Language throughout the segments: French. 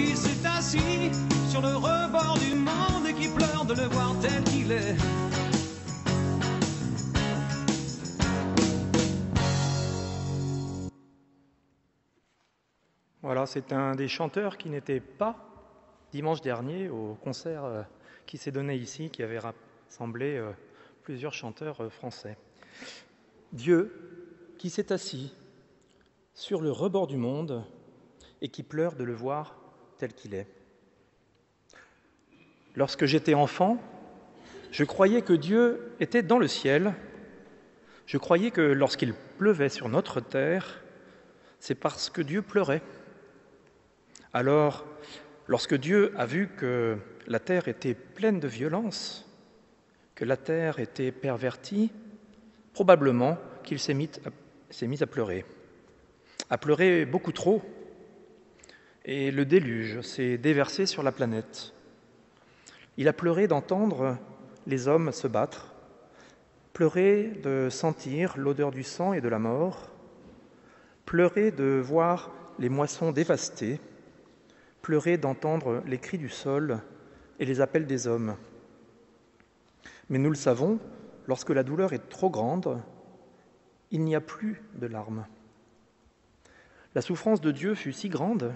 qui s'est assis sur le rebord du monde et qui pleure de le voir tel qu'il est. Voilà, c'est un des chanteurs qui n'était pas dimanche dernier au concert qui s'est donné ici, qui avait rassemblé plusieurs chanteurs français. Dieu qui s'est assis sur le rebord du monde et qui pleure de le voir tel qu'il est. Lorsque j'étais enfant, je croyais que Dieu était dans le ciel. Je croyais que lorsqu'il pleuvait sur notre terre, c'est parce que Dieu pleurait. Alors, lorsque Dieu a vu que la terre était pleine de violence, que la terre était pervertie, probablement qu'il s'est mis à pleurer beaucoup trop, et le déluge s'est déversé sur la planète. Il a pleuré d'entendre les hommes se battre, pleuré de sentir l'odeur du sang et de la mort, pleuré de voir les moissons dévastées, pleurer d'entendre les cris du sol et les appels des hommes. Mais nous le savons, lorsque la douleur est trop grande, il n'y a plus de larmes. La souffrance de Dieu fut si grande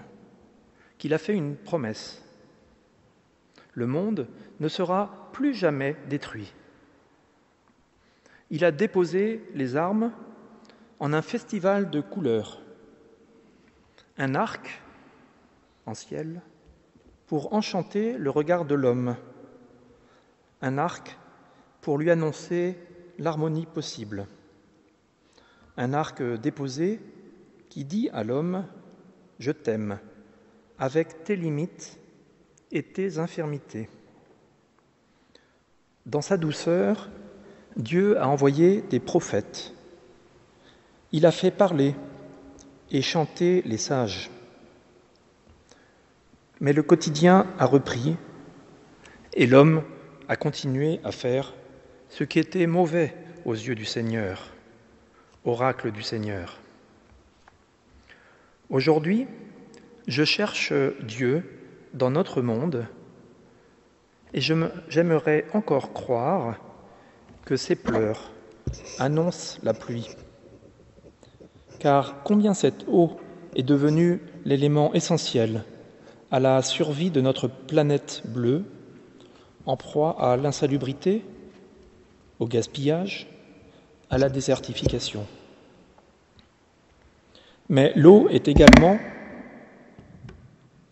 qu'il a fait une promesse. Le monde ne sera plus jamais détruit. Il a déposé les armes en un festival de couleurs, un arc en ciel pour enchanter le regard de l'homme, un arc pour lui annoncer l'harmonie possible, un arc déposé qui dit à l'homme « Je t'aime » avec tes limites et tes infirmités. Dans sa douceur, Dieu a envoyé des prophètes. Il a fait parler et chanter les sages. Mais le quotidien a repris et l'homme a continué à faire ce qui était mauvais aux yeux du Seigneur, oracle du Seigneur. Aujourd'hui, je cherche Dieu dans notre monde et j'aimerais encore croire que ces pleurs annoncent la pluie. Car combien cette eau est devenue l'élément essentiel à la survie de notre planète bleue, en proie à l'insalubrité, au gaspillage, à la désertification. Mais l'eau est également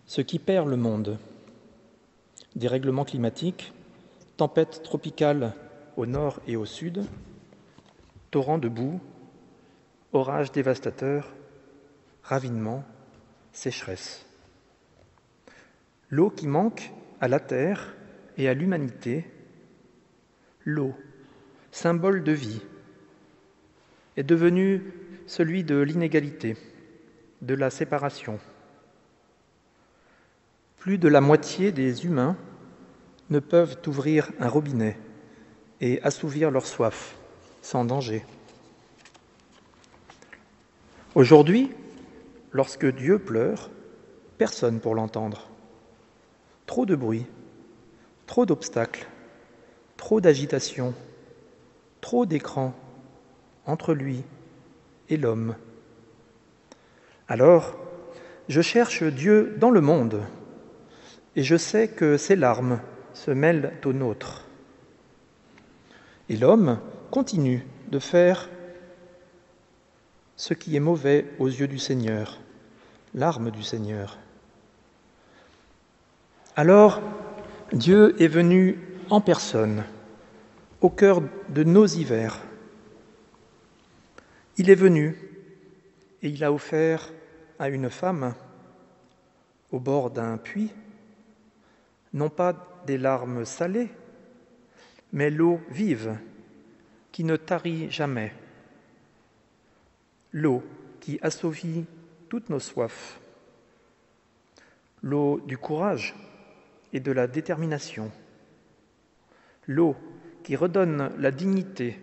ce qui perd le monde. Dérèglements climatiques, tempêtes tropicales au nord et au sud, torrents de boue, orages dévastateurs, ravinements, sécheresse. L'eau qui manque à la terre et à l'humanité, l'eau, symbole de vie, est devenue celui de l'inégalité, de la séparation. Plus de la moitié des humains ne peuvent ouvrir un robinet et assouvir leur soif sans danger. Aujourd'hui, lorsque Dieu pleure, personne pour l'entendre. Trop de bruit, trop d'obstacles, trop d'agitation, trop d'écrans entre lui et l'homme. Alors, je cherche Dieu dans le monde et je sais que ses larmes se mêlent aux nôtres. Et l'homme continue de faire ce qui est mauvais aux yeux du Seigneur, l'arme du Seigneur. Alors, Dieu est venu en personne, au cœur de nos hivers. Il est venu et il a offert à une femme, au bord d'un puits, non pas des larmes salées, mais l'eau vive qui ne tarit jamais, l'eau qui assouvit toutes nos soifs, l'eau du courage et de la détermination, l'eau qui redonne la dignité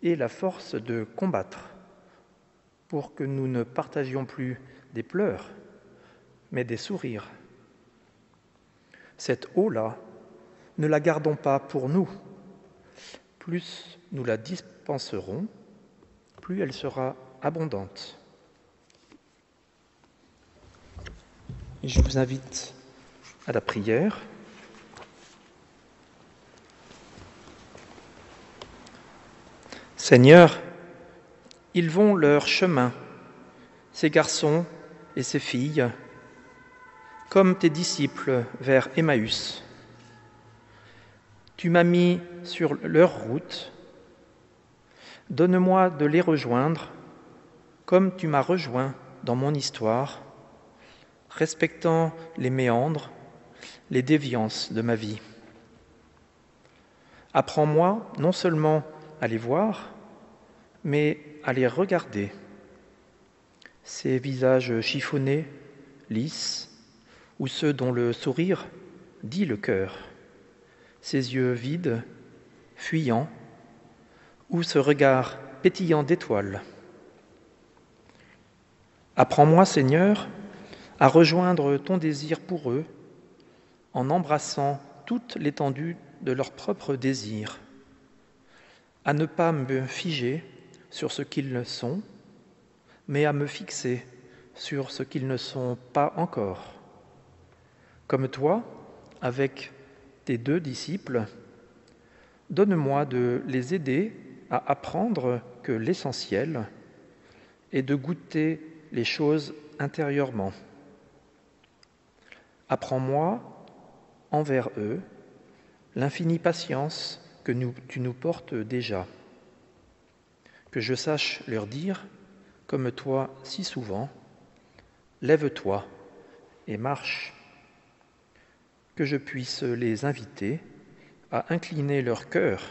et la force de combattre pour que nous ne partagions plus des pleurs, mais des sourires Cette eau-là, ne la gardons pas pour nous. Plus nous la dispenserons, plus elle sera abondante. Et je vous invite à la prière. Seigneur, ils vont leur chemin, ces garçons et ces filles, comme tes disciples vers Emmaüs. Tu m'as mis sur leur route. Donne-moi de les rejoindre, comme tu m'as rejoint dans mon histoire, respectant les méandres, les déviances de ma vie. Apprends-moi non seulement à les voir, mais à les regarder. Ces visages chiffonnés, lisses, ou ceux dont le sourire dit le cœur, ces yeux vides, fuyants, ou ce regard pétillant d'étoiles. Apprends-moi, Seigneur, à rejoindre ton désir pour eux en embrassant toute l'étendue de leurs propres désirs, à ne pas me figer sur ce qu'ils sont, mais à me fixer sur ce qu'ils ne sont pas encore. Comme toi, avec tes 2 disciples, donne-moi de les aider à apprendre que l'essentiel est de goûter les choses intérieurement. Apprends-moi, envers eux, l'infinie patience que tu nous portes déjà. Que je sache leur dire, comme toi si souvent, « Lève-toi et marche ». Que je puisse les inviter à incliner leur cœur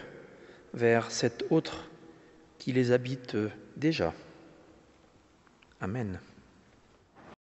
vers cet autre qui les habite déjà. Amen.